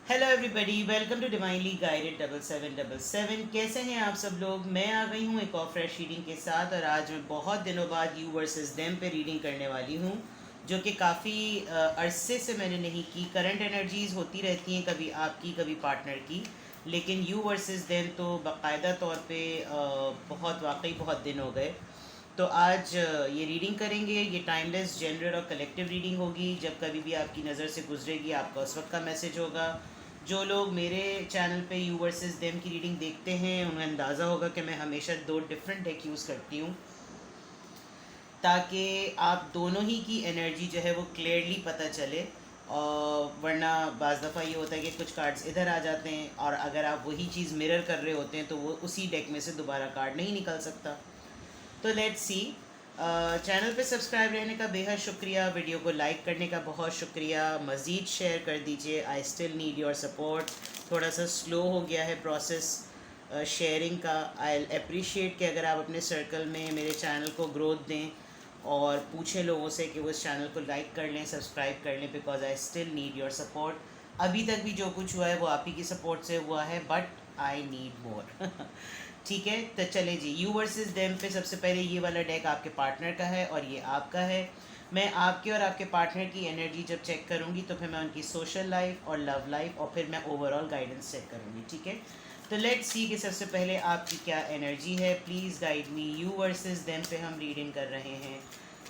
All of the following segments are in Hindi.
Hello everybody, welcome to divinely guided 7777। कैसे हैं आप सब लोग। मैं आ गई हूँ एक और फ्रेश रीडिंग के साथ, और आज मैं बहुत दिनों बाद यू वर्सेस देम पे रीडिंग करने वाली हूँ, जो कि काफ़ी अरसे से मैंने नहीं की। करंट एनर्जीज़ होती रहती हैं, कभी आपकी कभी पार्टनर की, लेकिन यू वर्सेस देम तो बाकायदा तौर पे बहुत वाकई बहुत दिन हो गए। तो आज ये रीडिंग करेंगे। ये टाइमलेस, जनरल और कलेक्टिव रीडिंग होगी। जब कभी भी आपकी नज़र से गुजरेगी, आपका उस वक्त का मैसेज होगा। जो लोग मेरे चैनल पे यू वर्सेस देम की रीडिंग देखते हैं, उन्हें अंदाज़ा होगा कि मैं हमेशा दो डिफरेंट डेक यूज़ करती हूँ, ताकि आप दोनों ही की एनर्जी जो है वो क्लियरली पता चले। और वरना बाज़ दफ़ा ये होता है कि कुछ कार्ड्स इधर आ जाते हैं, और अगर आप वही चीज़ मिरर कर रहे होते हैं तो वो उसी डेक में से दोबारा कार्ड नहीं निकल सकता। तो लेट्स सी। चैनल पे सब्सक्राइब रहने का बेहद शुक्रिया, वीडियो को लाइक करने का बहुत शुक्रिया, मज़ीद शेयर कर दीजिए। I still need your support. थोड़ा सा स्लो हो गया है प्रोसेस शेयरिंग का। आई अप्रिशिएट कि अगर आप अपने सर्कल में मेरे चैनल को ग्रोथ दें और पूछें लोगों से कि वो इस चैनल को लाइक कर लें, सब्सक्राइब कर लें, because I still need your support. अभी तक भी जो कुछ हुआ है वो आप ही की सपोर्ट से हुआ है, बट आई नीड मोर। ठीक है, तो चले जी। यू वर्सेस देम पे सबसे पहले ये वाला डेक आपके पार्टनर का है और ये आपका है। मैं आपके और आपके पार्टनर की एनर्जी जब चेक करूँगी तो फिर मैं उनकी सोशल लाइफ और लव लाइफ और फिर मैं ओवरऑल गाइडेंस चेक करूँगी। ठीक है, तो लेट्स सी कि सबसे पहले आपकी क्या एनर्जी है। Please guide me. You versus them पे हम रीडिंग कर रहे हैं।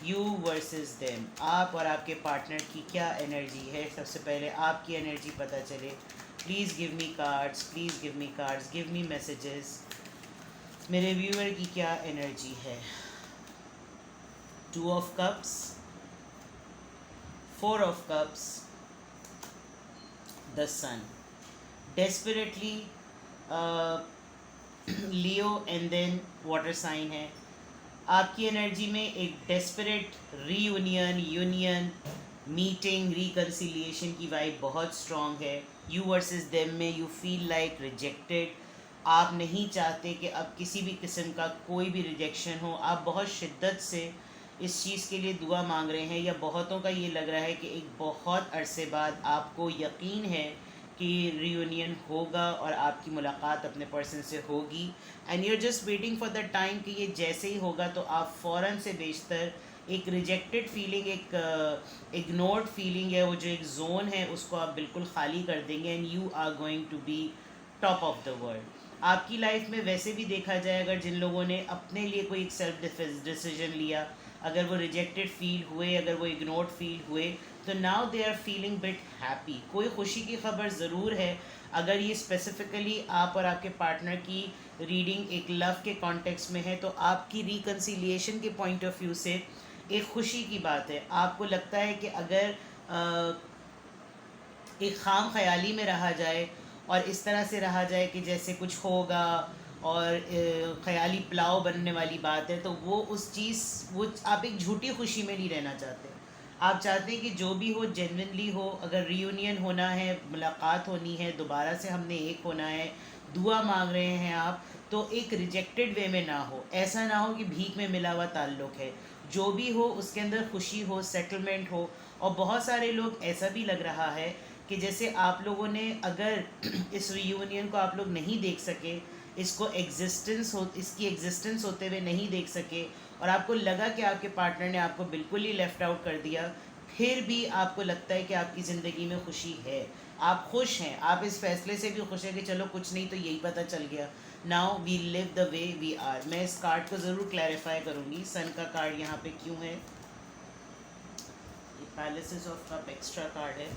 यू वर्सेस देम, आप और आपके पार्टनर की क्या एनर्जी है। सबसे पहले आपकी एनर्जी पता चले। Please give me cards, please give me cards, give me messages. मेरे व्यूअर की क्या एनर्जी है। Two of cups, four of cups, the sun. Desperately Leo and then water sign है। आपकी एनर्जी में एक desperate reunion, union, meeting, reconciliation की वाइब बहुत स्ट्रॉन्ग है। यू वर्सेस देम में यू फील लाइक रिजेक्टेड। आप नहीं चाहते कि अब किसी भी किस्म का कोई भी रिजेक्शन हो। आप बहुत शिद्दत से इस चीज़ के लिए दुआ मांग रहे हैं, या बहुतों का ये लग रहा है कि एक बहुत अरसे बाद आपको यकीन है कि रियूनियन होगा और आपकी मुलाकात अपने पर्सन से होगी, and you are just waiting for the time कि ये जैसे ही होगा तो आप फ़ौरन से बेशतर एक रिजेक्टेड फीलिंग, एक इग्नोर्ड फीलिंग है, वो जो एक जोन है उसको आप बिल्कुल खाली कर देंगे, and you are going to be top of the world. आपकी लाइफ में वैसे भी देखा जाए, अगर जिन लोगों ने अपने लिए कोई एक सेल्फ डिसीजन लिया, अगर वो रिजेक्टेड फील हुए, अगर वो इग्नोर्ड फील हुए, तो now they are feeling bit happy. कोई खुशी की खबर ज़रूर है। अगर ये स्पेसिफ़िकली आप और आपके पार्टनर की रीडिंग एक लव के कॉन्टेक्स्ट में है, तो आपकी रिकन्सिलिएशन के पॉइंट ऑफ व्यू से एक खुशी की बात है। आपको लगता है कि अगर एक खाम ख्याली में रहा जाए और इस तरह से रहा जाए कि जैसे कुछ होगा और ख्याली पुलाव बनने वाली बात है, तो वो उस चीज़, वो आप एक झूठी खुशी में नहीं रहना चाहते। आप चाहते हैं कि जो भी हो जेन्युइनली हो। अगर रीयूनियन होना है, मुलाकात होनी है, दोबारा से हमने एक होना है, दुआ मांग रहे हैं आप, तो एक रिजेक्टेड वे में ना हो। ऐसा ना हो कि भीख में मिला हुआ ताल्लुक़ है। जो भी हो उसके अंदर खुशी हो, सेटलमेंट हो। और बहुत सारे लोग, ऐसा भी लग रहा है कि जैसे आप लोगों ने अगर इस रियूनियन को आप लोग नहीं देख सके, इसको इसकी एग्जिस्टेंस होते हुए नहीं देख सके, और आपको लगा कि आपके पार्टनर ने आपको बिल्कुल ही लेफ़्ट आउट कर दिया, फिर भी आपको लगता है कि आपकी ज़िंदगी में खुशी है, आप खुश हैं, आप इस फैसले से भी खुश हैं कि चलो कुछ नहीं तो यही पता चल गया। Now we live the way we are. मैं इस कार्ड को ज़रूर क्लैरिफाई करूँगी। सन का कार्ड यहाँ पे क्यों है। ये palaces of cup extra card है।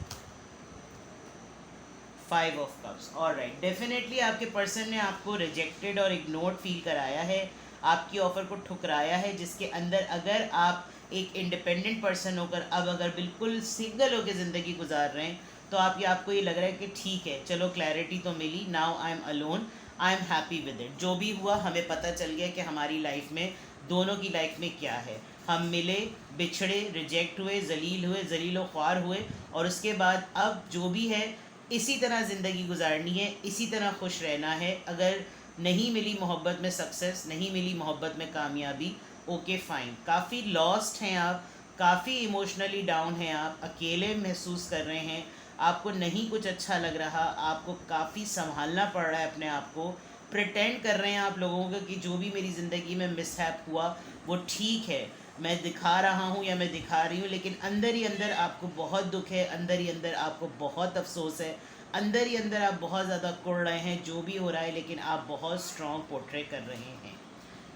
Five of cups. Alright, definitely आपके पर्सन ने आपको रिजेक्टेड और इग्नोर्ड फील कराया है, आपकी ऑफ़र को ठुकराया है, जिसके अंदर अगर आप एक इंडिपेंडेंट पर्सन होकर अब अगर बिल्कुल सिंगल होकर ज़िंदगी गुजार रहे हैं, तो आपको ये लग रहा है कि ठीक है, चलो क्लैरिटी तो मिली, now I am alone, I am happy with it. जो भी हुआ हमें पता चल गया कि हमारी लाइफ में, दोनों की लाइफ में क्या है। हम मिले, बिछड़े, रिजेक्ट हुए, जलील हुए, जलीलो ख्वार हुए, और उसके बाद अब जो भी है इसी तरह ज़िंदगी गुजारनी है, इसी तरह खुश रहना है। अगर नहीं मिली मोहब्बत में सक्सेस, नहीं मिली मोहब्बत में कामयाबी, ओके फ़ाइन। काफ़ी लॉस्ट हैं आप, काफ़ी इमोशनली डाउन हैं आप, अकेले महसूस कर रहे हैं। आपको नहीं कुछ अच्छा लग रहा, आपको काफ़ी संभालना पड़ रहा है अपने आप को, प्रिटेंड कर रहे हैं आप लोगों को कि जो भी मेरी ज़िंदगी में मिसहैप हुआ वो ठीक है, मैं दिखा रहा हूँ या मैं दिखा रही हूँ, लेकिन अंदर ही अंदर आपको बहुत दुख है, अंदर ही अंदर आपको बहुत अफसोस है, अंदर ही अंदर आप बहुत ज़्यादा कुड़ रहे हैं जो भी हो रहा है, लेकिन आप बहुत स्ट्रॉन्ग पोर्ट्रे कर रहे हैं।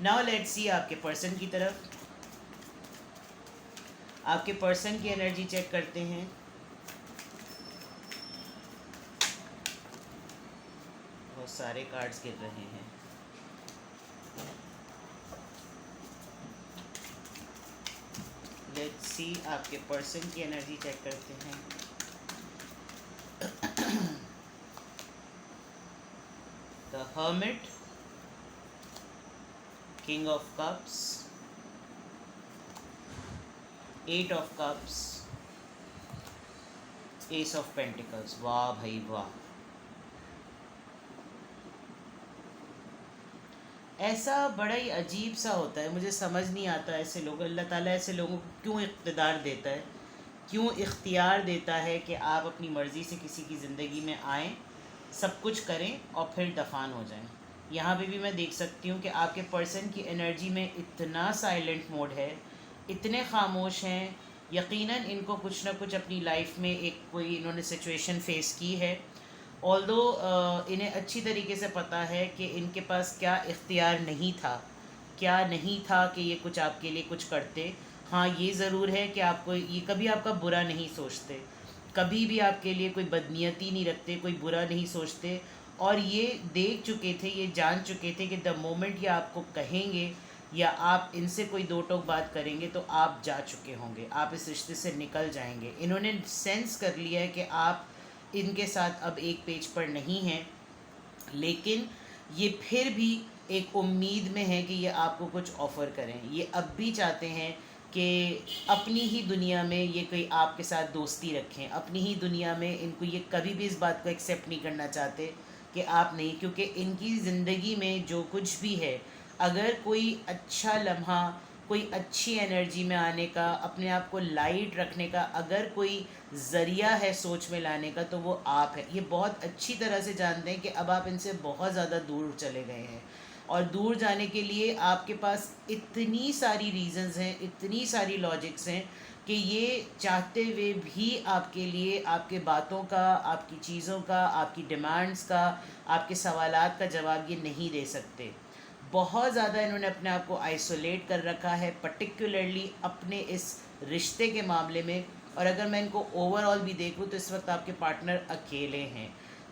नाउ लेट्स सी आपके पर्सन की तरफ। आपके पर्सन की एनर्जी चेक करते हैं। बहुत सारे कार्ड्स गिर रहे हैं। लेट्स सी आपके पर्सन की एनर्जी चेक करते हैं। The hermit, king of cups, 8 of cups, S of pentacles. वाह भाई वाह, ऐसा बड़ा ही अजीब सा होता है, मुझे समझ नहीं आता ऐसे लोग, अल्लाह ताला ऐसे लोगों को क्यों इक़्तिदार देता है, क्यों इख्तियार देता है कि आप अपनी मर्ज़ी से किसी की ज़िंदगी में आएँ, सब कुछ करें और फिर दफान हो जाएं। यहाँ पे भी मैं देख सकती हूँ कि आपके पर्सन की एनर्जी में इतना साइलेंट मोड है, इतने खामोश हैं, यकीनन इनको कुछ ना कुछ अपनी लाइफ में एक कोई इन्होंने सिचुएशन फ़ेस की है। ऑल्दो इन्हें अच्छी तरीके से पता है कि इनके पास क्या इख्तियार नहीं था, क्या नहीं था कि ये कुछ आपके लिए कुछ करते। हाँ, ये ज़रूर है कि आपको ये कभी आपका बुरा नहीं सोचते, कभी भी आपके लिए कोई बदनीयती नहीं रखते, कोई बुरा नहीं सोचते। और ये देख चुके थे, ये जान चुके थे कि द मोमेंट ये आपको कहेंगे या आप इनसे कोई दो टोक बात करेंगे तो आप जा चुके होंगे, आप इस रिश्ते से निकल जाएंगे। इन्होंने सेंस कर लिया है कि आप इनके साथ अब एक पेज पर नहीं हैं, लेकिन ये फिर भी एक उम्मीद में है कि ये आपको कुछ ऑफ़र करें। ये अब भी चाहते हैं कि अपनी ही दुनिया में ये कोई आपके साथ दोस्ती रखें, अपनी ही दुनिया में इनको ये कभी भी इस बात को एक्सेप्ट नहीं करना चाहते कि आप नहीं, क्योंकि इनकी ज़िंदगी में जो कुछ भी है, अगर कोई अच्छा लम्हा, कोई अच्छी एनर्जी में आने का, अपने आप को लाइट रखने का अगर कोई ज़रिया है सोच में लाने का, तो वो आप है। ये बहुत अच्छी तरह से जानते हैं कि अब आप इनसे बहुत ज़्यादा दूर चले गए हैं, और दूर जाने के लिए आपके पास इतनी सारी रीज़न्स हैं, इतनी सारी लॉजिक्स हैं कि ये चाहते हुए भी आपके लिए आपके बातों का, आपकी चीज़ों का, आपकी डिमांड्स का, आपके सवालात का जवाब ये नहीं दे सकते। बहुत ज़्यादा इन्होंने अपने आप को आइसोलेट कर रखा है, पर्टिकुलरली अपने इस रिश्ते के मामले में। और अगर मैं इनको ओवरऑल भी देखूँ तो इस वक्त आपके पार्टनर अकेले हैं,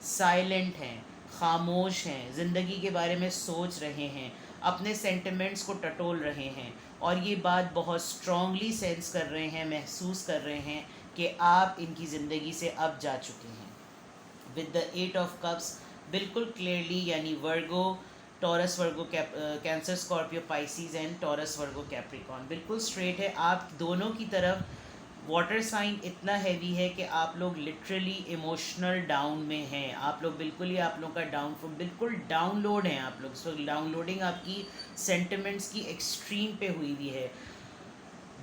साइलेंट हैं, खामोश हैं, ज़िंदगी के बारे में सोच रहे हैं, अपने सेंटिमेंट्स को टटोल रहे हैं, और ये बात बहुत स्ट्रॉन्गली सेंस कर रहे हैं, महसूस कर रहे हैं कि आप इनकी ज़िंदगी से अब जा चुके हैं। विद द 8 ऑफ कप्स बिल्कुल क्लियरली, यानी Virgo, Taurus Virgo, Cancer Scorpio Pisces and Taurus Virgo Capricorn, बिल्कुल स्ट्रेट है। आप दोनों की तरफ वाटर साइन इतना हैवी है कि आप लोग लिटरली इमोशनल डाउन में हैं, आप लोग बिल्कुल ही, आप लोगों का बिल्कुल डाउनलोड हैं आप लोग। सो डाउनलोडिंग आपकी सेंटिमेंट्स की एक्सट्रीम पे हुई हुई है।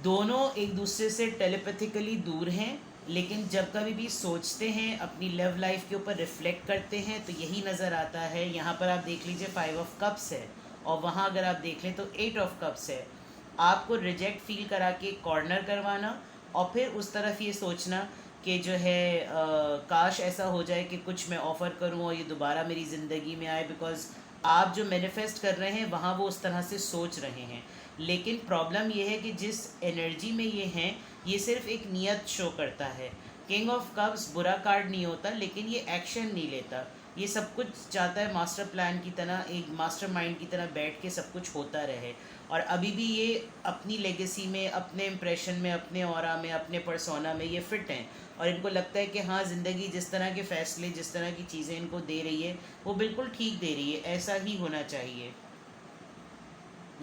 दोनों एक दूसरे से टेलीपैथिकली दूर हैं, लेकिन जब कभी भी सोचते हैं, अपनी लव लाइफ के ऊपर रिफ्लेक्ट करते हैं, तो यही नज़र आता है। यहाँ पर आप देख लीजिए 5 ऑफ कप्स है, और वहाँ अगर आप देख लें तो 8 ऑफ कप्स है। आपको रिजेक्ट फील करा के कॉर्नर करवाना, और फिर उस तरफ ये सोचना कि जो है काश ऐसा हो जाए कि कुछ मैं ऑफ़र करूं और ये दोबारा मेरी ज़िंदगी में आए, बिकॉज़ आप जो मैनिफेस्ट कर रहे हैं वहाँ वो उस तरह से सोच रहे हैं। लेकिन प्रॉब्लम ये है कि जिस एनर्जी में ये हैं, ये सिर्फ एक नियत शो करता है। किंग ऑफ कप्स बुरा कार्ड नहीं होता, लेकिन ये एक्शन नहीं लेता। ये सब कुछ चाहता है मास्टर प्लान की तरह, एक मास्टर माइंड की तरह बैठ के सब कुछ होता रहे। और अभी भी ये अपनी लेगेसी में, अपने इम्प्रेशन में, अपने ऑरा में, अपने पर्सोना में ये फिट हैं, और इनको लगता है कि हाँ, ज़िंदगी जिस तरह के फ़ैसले, जिस तरह की चीज़ें इनको दे रही है वो बिल्कुल ठीक दे रही है, ऐसा ही होना चाहिए।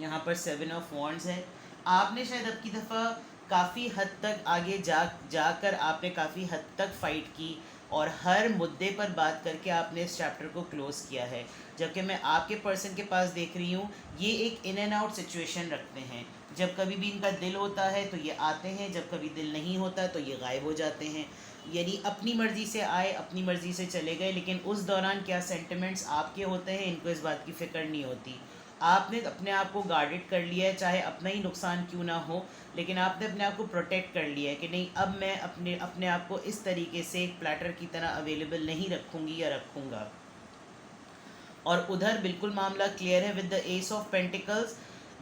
यहाँ पर 7 ऑफ वॉन्ड्स है। आपने शायद अब की दफ़ा काफ़ी हद तक आगे जाकर आपने काफ़ी हद तक फ़ाइट की, और हर मुद्दे पर बात करके आपने इस चैप्टर को क्लोज़ किया है। जबकि मैं आपके पर्सन के पास देख रही हूँ, ये एक इन एंड आउट सिचुएशन रखते हैं। जब कभी भी इनका दिल होता है तो ये आते हैं, जब कभी दिल नहीं होता तो ये गायब हो जाते हैं। यानी अपनी मर्ज़ी से आए, अपनी मर्ज़ी से चले गए, लेकिन उस दौरान क्या सेंटिमेंट्स आपके होते हैं इनको इस बात की फ़िक्र नहीं होती। आपने अपने आप को गार्डेड कर लिया है, चाहे अपना ही नुकसान क्यों ना हो, लेकिन आपने अपने आप को प्रोटेक्ट कर लिया है कि नहीं, अब मैं अपने अपने आप को इस तरीके से एक प्लेटर की तरह अवेलेबल नहीं रखूँगी या रखूँगा। और उधर बिल्कुल मामला क्लियर है with the S of pentacles.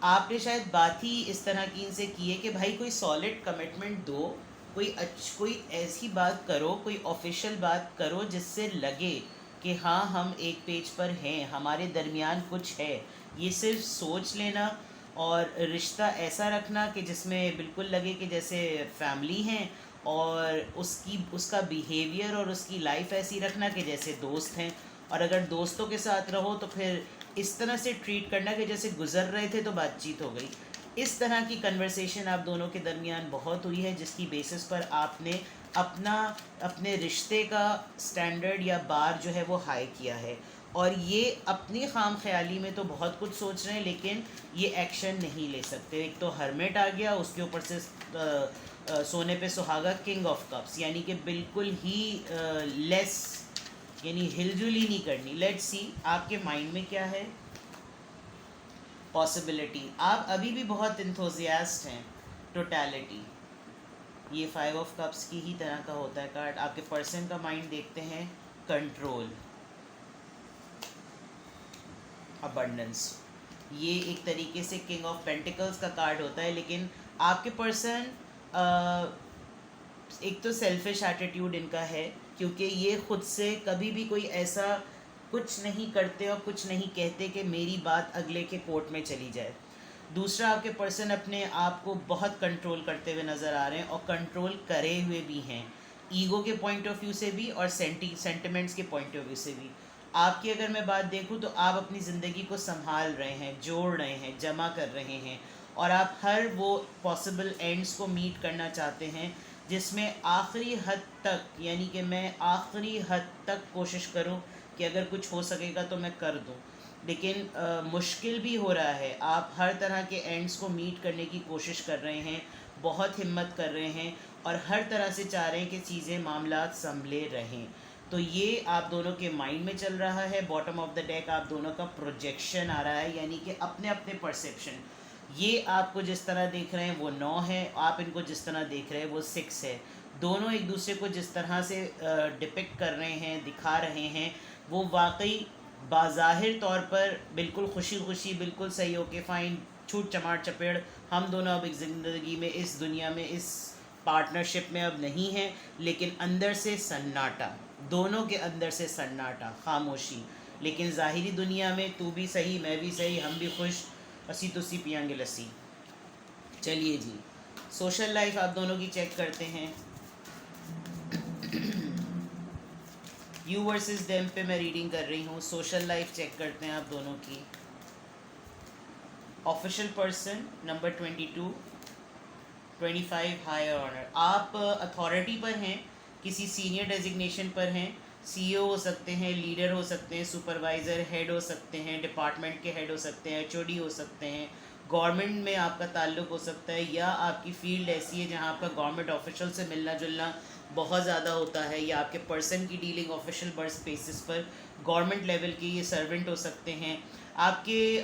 आपने शायद बात ही इस तरह की इनसे की है कि भाई कोई सॉलिड कमिटमेंट दो, कोई ऐसी बात करो, कोई ऑफिशियल बात करो जिससे लगे कि हाँ हम एक पेज पर हैं, हमारे दरमियान कुछ है। ये सिर्फ सोच लेना और रिश्ता ऐसा रखना कि जिसमें बिल्कुल लगे कि जैसे फैमिली हैं, और उसका बिहेवियर और उसकी लाइफ ऐसी रखना कि जैसे दोस्त हैं। और अगर दोस्तों के साथ रहो तो फिर इस तरह से ट्रीट करना कि जैसे गुजर रहे थे तो बातचीत हो गई। इस तरह की कन्वर्सेशन आप दोनों के दरमियान बहुत हुई है, जिसकी बेसिस पर आपने अपने रिश्ते का स्टैंडर्ड या बार जो है वो हाई किया है। और ये अपनी खाम ख्याली में तो बहुत कुछ सोच रहे हैं, लेकिन ये एक्शन नहीं ले सकते। एक तो हर्मिट आ गया, उसके ऊपर से सोने पे सुहागा, किंग ऑफ कप्स, यानी कि बिल्कुल ही लेस, यानी हिलजुल ही नहीं करनी। लेट्स सी आपके माइंड में क्या है। पॉसिबिलिटी, आप अभी भी बहुत इंथुजियास्ट हैं। टोटलिटी, ये 5 ऑफ कप्स की ही तरह का होता है कार्ड। आपके पर्सन का माइंड देखते हैं। कंट्रोल, अबंडेंस, ये एक तरीके से किंग ऑफ पेंटिकल्स का कार्ड होता है। लेकिन आपके पर्सन एक तो सेल्फिश एटीट्यूड इनका है, क्योंकि ये खुद से कभी भी कोई ऐसा कुछ नहीं करते और कुछ नहीं कहते कि मेरी बात अगले के कोर्ट में चली जाए। दूसरा, आपके पर्सन अपने आप को बहुत कंट्रोल करते हुए नज़र आ रहे हैं, और कंट्रोल करे हुए भी हैं, ईगो के पॉइंट ऑफ व्यू से भी और सेंटिमेंट्स के पॉइंट ऑफ व्यू से भी। आपकी अगर मैं बात देखूं तो आप अपनी ज़िंदगी को संभाल रहे हैं, जोड़ रहे हैं, जमा कर रहे हैं, और आप हर वो पॉसिबल एंड्स को मीट करना चाहते हैं जिसमें आखिरी हद तक, यानी कि मैं आखिरी हद तक कोशिश करूं कि अगर कुछ हो सकेगा तो मैं कर दूं। लेकिन मुश्किल भी हो रहा है। आप हर तरह के एंड्स को मीट करने की कोशिश कर रहे हैं, बहुत हिम्मत कर रहे हैं, और हर तरह से चाह रहे हैं कि चीज़ें, मामलात संभले रहें। तो ये आप दोनों के माइंड में चल रहा है। बॉटम ऑफ द डेक आप दोनों का प्रोजेक्शन आ रहा है, यानी कि अपने अपने परसेप्शन। ये आपको जिस तरह देख रहे हैं वो 9 है, आप इनको जिस तरह देख रहे हैं वो 6 है। दोनों एक दूसरे को जिस तरह से डिपिक्ट कर रहे हैं, दिखा रहे हैं, वो वाकई बाज़ाहिर तौर पर बिल्कुल खुशी खुशी, बिल्कुल सही ओके फ़ाइन, छूट चमाट चपेड़, हम दोनों अब एक ज़िंदगी में, इस दुनिया में, इस पार्टनरशिप में अब नहीं हैं। लेकिन अंदर से सन्नाटा, दोनों के अंदर से सन्नाटा, खामोशी। लेकिन ज़ाहिरी दुनिया में तू भी सही, मैं भी सही, हम भी खुश, असी तुसी पियांगे लस्सी। चलिए जी, सोशल लाइफ आप दोनों की चेक करते हैं। यू वर्सेस देम पे मैं रीडिंग कर रही हूँ। सोशल लाइफ चेक करते हैं आप दोनों की। Official person number 22, 25 higher honour. आप अथॉरिटी पर हैं, किसी सीनियर डेजिग्नेशन पर हैं। सीईओ हो सकते हैं, लीडर हो सकते हैं, सुपरवाइज़र, हेड हो सकते हैं, डिपार्टमेंट के हेड हो सकते हैं, एचओडी हो सकते हैं, गवर्नमेंट में आपका ताल्लुक़ हो सकता है, या आपकी फ़ील्ड ऐसी है जहाँ आपका गवर्नमेंट ऑफिशियल से मिलना जुलना बहुत ज़्यादा होता है, या आपके पर्सन की डीलिंग ऑफिशियल बर्थ बेसिस पर गवर्नमेंट लेवल के ये सर्वेंट हो सकते हैं। आपके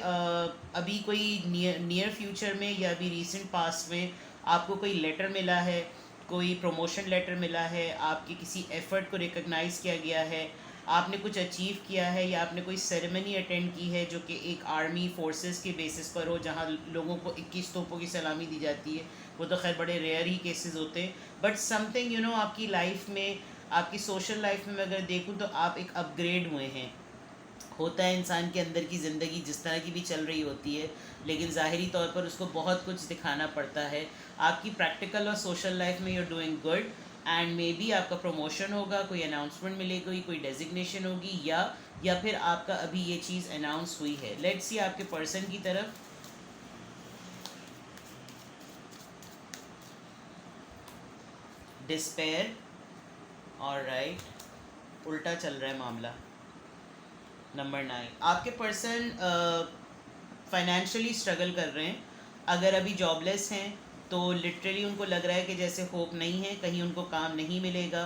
अभी कोई नियर फ्यूचर में या अभी रीसेंट पास्ट में आपको कोई लेटर मिला है, कोई प्रमोशन लेटर मिला है, आपके किसी एफ़र्ट को रिकग्नाइज़ किया गया है, आपने कुछ अचीव किया है, या आपने कोई सेरेमनी अटेंड की है जो कि एक आर्मी फोर्सेस के बेसिस पर हो, जहां लोगों को 21 तोपों की सलामी दी जाती है। वो तो खैर बड़े रेयर ही केसेस होते हैं, बट समथिंग आपकी लाइफ में, आपकी सोशल लाइफ में मैं अगर देखूँ तो आप एक अपग्रेड हुए हैं। होता है इंसान के अंदर की ज़िंदगी जिस तरह की भी चल रही होती है, लेकिन ज़ाहिरी तौर पर उसको बहुत कुछ दिखाना पड़ता है। आपकी प्रैक्टिकल और सोशल लाइफ में you are doing good, and maybe आपका प्रमोशन होगा, कोई अनाउंसमेंट मिलेगी, कोई डेजिग्नेशन होगी, या फिर आपका अभी ये चीज़ अनाउंस हुई है। लेट्स सी आपके पर्सन की तरफ। डिस्पेयर, ऑलराइट, उल्टा चल रहा है मामला। नंबर 9, आपके पर्सन फाइनेंशियली स्ट्रगल कर रहे हैं। अगर अभी जॉबलेस हैं तो लिटरली उनको लग रहा है कि जैसे होप नहीं है, कहीं उनको काम नहीं मिलेगा।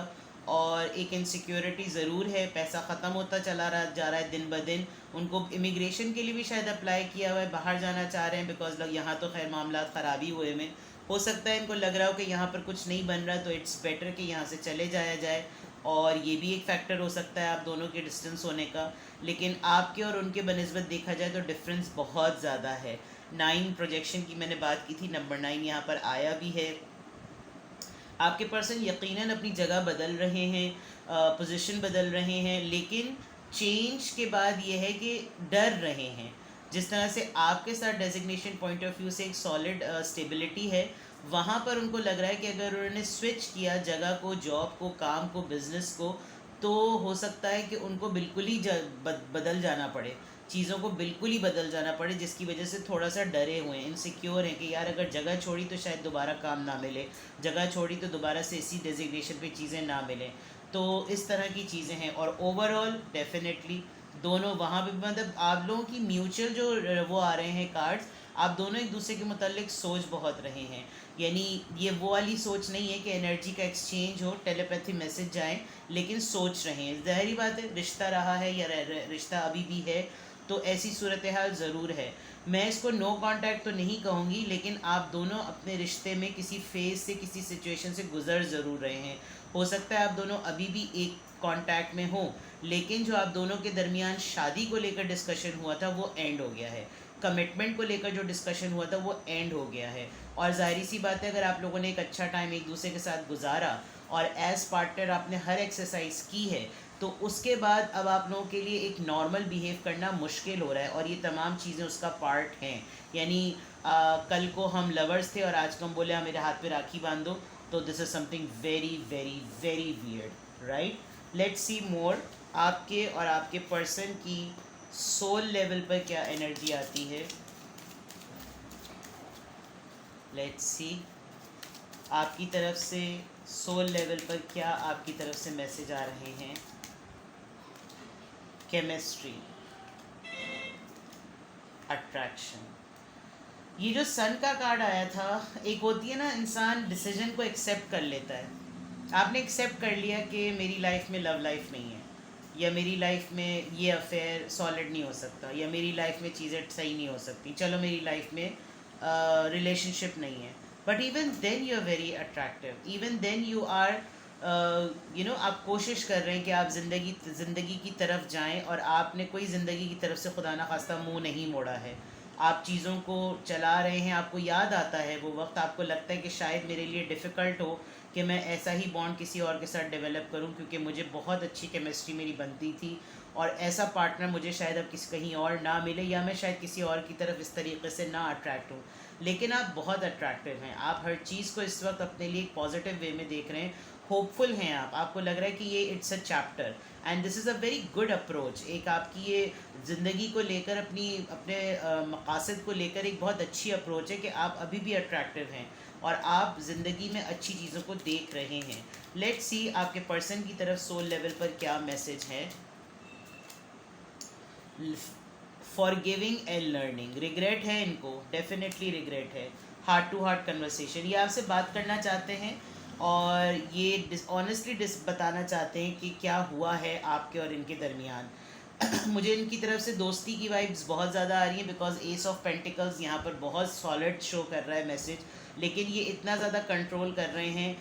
और एक इनसिक्योरिटी ज़रूर है, पैसा ख़त्म होता जा रहा है दिन ब दिन। उनको इमिग्रेशन के लिए भी शायद अप्लाई किया हुआ है, बाहर जाना चाह रहे हैं बिकॉज यहाँ तो खैर मामला ख़राबी हुए में। हो सकता है इनको लग रहा हो कि यहाँ पर कुछ नहीं बन रहा, तो इट्स बेटर कि यहाँ से चले जाया जाए, और ये भी एक फैक्टर हो सकता है आप दोनों के डिस्टेंस होने का। लेकिन आपके और उनके बनिस्बत देखा जाए तो डिफरेंस बहुत ज़्यादा है। 9 प्रोजेक्शन की मैंने बात की थी, नंबर 9 यहाँ पर आया भी है। आपके पर्सन यकीनन अपनी जगह बदल रहे हैं, पोजीशन बदल रहे हैं, लेकिन चेंज के बाद ये है कि डर रहे हैं। जिस तरह से आपके साथ डेजिग्नेशन पॉइंट ऑफ व्यू से एक सॉलिड स्टेबिलिटी है, वहाँ पर उनको लग रहा है कि अगर उन्होंने स्विच किया जगह को, जॉब को, काम को, बिजनेस को, तो हो सकता है कि उनको बिल्कुल ही बदल जाना पड़े, चीज़ों को बिल्कुल ही बदल जाना पड़े, जिसकी वजह से थोड़ा सा डरे हुए हैं, इनसिक्योर हैं कि यार अगर जगह छोड़ी तो शायद दोबारा काम ना मिले, जगह छोड़ी तो दोबारा से इसी डेजिग्नेशन पे चीज़ें ना मिलें। तो इस तरह की चीज़ें हैं। और ओवरऑल डेफिनेटली दोनों वहाँ पे मतलब आप लोगों की म्यूचुअल जो वो आ रहे हैं कार्ड्स, आप दोनों एक दूसरे के मुतालिक सोच बहुत रहे हैं। यानी ये वो वाली सोच नहीं है कि एनर्जी का एक्सचेंज हो, टेलीपैथी मैसेज जाए, लेकिन सोच रहे हैं। ज़ाहिरी बात है, रिश्ता रहा है या रिश्ता अभी भी है, तो ऐसी सूरत हाल ज़रूर है। मैं इसको नो कांटेक्ट तो नहीं कहूँगी, लेकिन आप दोनों अपने रिश्ते में किसी फेज़ से, किसी सिचुएशन से गुज़र ज़रूर रहे हैं। हो सकता है आप दोनों अभी भी एक कांटेक्ट में हो, लेकिन जो आप दोनों के दरमियान शादी को लेकर डिस्कशन हुआ था वो एंड हो गया है, कमिटमेंट को लेकर जो डिस्कशन हुआ था वो एंड हो गया है। और ज़ाहिर सी बात है, अगर आप लोगों ने एक अच्छा टाइम एक दूसरे के साथ गुजारा और एज़ पार्टनर आपने हर एक्सरसाइज की है, तो उसके बाद अब आप लोगों के लिए एक नॉर्मल बिहेव करना मुश्किल हो रहा है, और ये तमाम चीज़ें उसका पार्ट हैं। यानी कल को हम लवर्स थे और आज को हम बोले मेरे हाथ पे राखी बांध दो, तो this is something very very very weird, right. Let's see more आपके और आपके पर्सन की सोल लेवल पर क्या एनर्जी आती है। लेट्स सी आपकी तरफ से सोल लेवल पर क्या आपकी तरफ से मैसेज आ रहे हैं। Chemistry, attraction. ये जो सन का कार्ड आया था, एक होती है ना इंसान डिसीजन को एक्सेप्ट कर लेता है। आपने एक्सेप्ट कर लिया कि मेरी लाइफ में लव लाइफ नहीं है, या मेरी लाइफ में ये अफेयर सॉलिड नहीं हो सकता, या मेरी लाइफ में चीज़ें सही नहीं हो सकती, चलो मेरी लाइफ में रिलेशनशिप नहीं है। But even then you are very attractive, even then you are आप कोशिश कर रहे हैं कि आप ज़िंदगी की तरफ जाएं, और आपने कोई ज़िंदगी की तरफ से खुदा ना खास्ता मुँह नहीं मोड़ा है। आप चीज़ों को चला रहे हैं, आपको याद आता है वो वक्त, आपको लगता है कि शायद मेरे लिए डिफ़िकल्ट हो कि मैं ऐसा ही बॉन्ड किसी और के साथ डेवलप करूं, क्योंकि मुझे बहुत अच्छी केमिस्ट्री मेरी बनती थी, और ऐसा पार्टनर मुझे शायद अब किसी कहीं और ना मिले, या मैं शायद किसी और की तरफ इस तरीके से ना अट्रैक्ट हूँ। लेकिन आप बहुत अट्रैक्टिव हैं, आप हर चीज़ को इस वक्त अपने लिए एक पॉजिटिव वे में देख रहे हैं, होपफुल हैं आप, आपको लग रहा है कि ये it's a chapter and this is a very good approach. एक आपकी ये ज़िंदगी को लेकर अपने मकासद को लेकर एक बहुत अच्छी अप्रोच है कि आप अभी भी अट्रैक्टिव हैं और आप ज़िंदगी में अच्छी चीज़ों को देख रहे हैं। लेट्स सी आपके पर्सन की तरफ सोल लेवल पर क्या मैसेज है। फॉरगिविंग एंड लर्निंग, रिग्रेट है इनको, डेफिनेटली रिग्रेट है। हार्ट टू हार्ट कन्वर्सेशन, ये आपसे बात करना चाहते हैं और ये ऑनेस्टली बताना चाहते हैं कि क्या हुआ है आपके और इनके दरमियान। मुझे इनकी तरफ से दोस्ती की वाइब्स बहुत ज़्यादा आ रही हैं, बिकॉज एस ऑफ पेंटिकल्स यहाँ पर बहुत सॉलिड शो कर रहा है मैसेज, लेकिन ये इतना ज़्यादा कंट्रोल कर रहे हैं।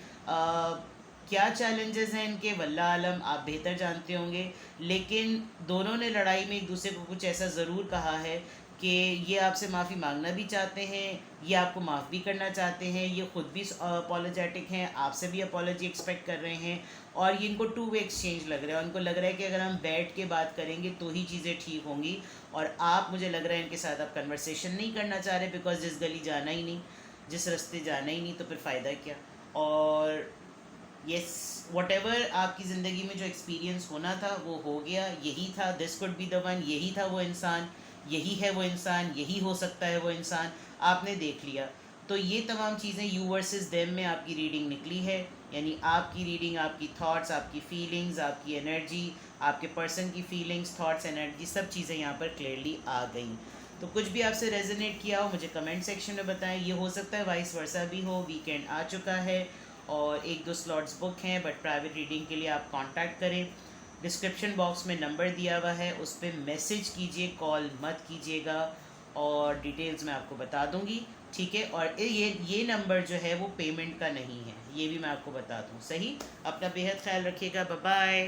क्या चैलेंजेस हैं इनके, वल्लाह आलम, आप बेहतर जानते होंगे। लेकिन दोनों ने लड़ाई में एक दूसरे को कुछ ऐसा ज़रूर कहा है कि ये आपसे माफ़ी मांगना भी चाहते हैं, ये आपको माफ़ भी करना चाहते हैं, ये ख़ुद भी अपॉलोजेटिक हैं, आपसे भी अपॉलोजी एक्सपेक्ट कर रहे हैं, और ये इनको टू वे एक्सचेंज लग रहा है। उनको लग रहा है कि अगर हम बैठ के बात करेंगे तो ही चीज़ें ठीक होंगी, और आप, मुझे लग रहा है इनके साथ आप कन्वर्सेशन नहीं करना चाह रहे, बिकॉज जिस गली जाना ही नहीं, जिस रास्ते जाना ही नहीं, तो फिर फ़ायदा क्या। और यस, व्हाटएवर आपकी ज़िंदगी में जो एक्सपीरियंस होना था वो हो गया, यही था, this could be the one, यही था वो इंसान, यही है वो इंसान, यही हो सकता है वो इंसान, आपने देख लिया। तो ये तमाम चीज़ें यू वर्सेस देम में आपकी रीडिंग निकली है, यानी आपकी रीडिंग, आपकी थॉट्स, आपकी फीलिंग्स, आपकी एनर्जी, आपके पर्सन की फीलिंग्स, थॉट्स, एनर्जी, सब चीज़ें यहाँ पर क्लियरली आ गई। तो कुछ भी आपसे रेजोनेट किया हो मुझे कमेंट सेक्शन में बताएं। ये हो सकता है वाइस वर्सा भी हो, वीकेंड आ चुका है और 1-2 स्लॉट्स बुक हैं, बट प्राइवेट रीडिंग के लिए आप कांटेक्ट करें। डिस्क्रिप्शन बॉक्स में नंबर दिया हुआ है, उस पर मैसेज कीजिए, कॉल मत कीजिएगा, और डिटेल्स मैं आपको बता दूंगी, ठीक है। और ये नंबर जो है वो पेमेंट का नहीं है, ये भी मैं आपको बता दूं, सही। अपना बेहद ख्याल रखिएगा, बाय बाय।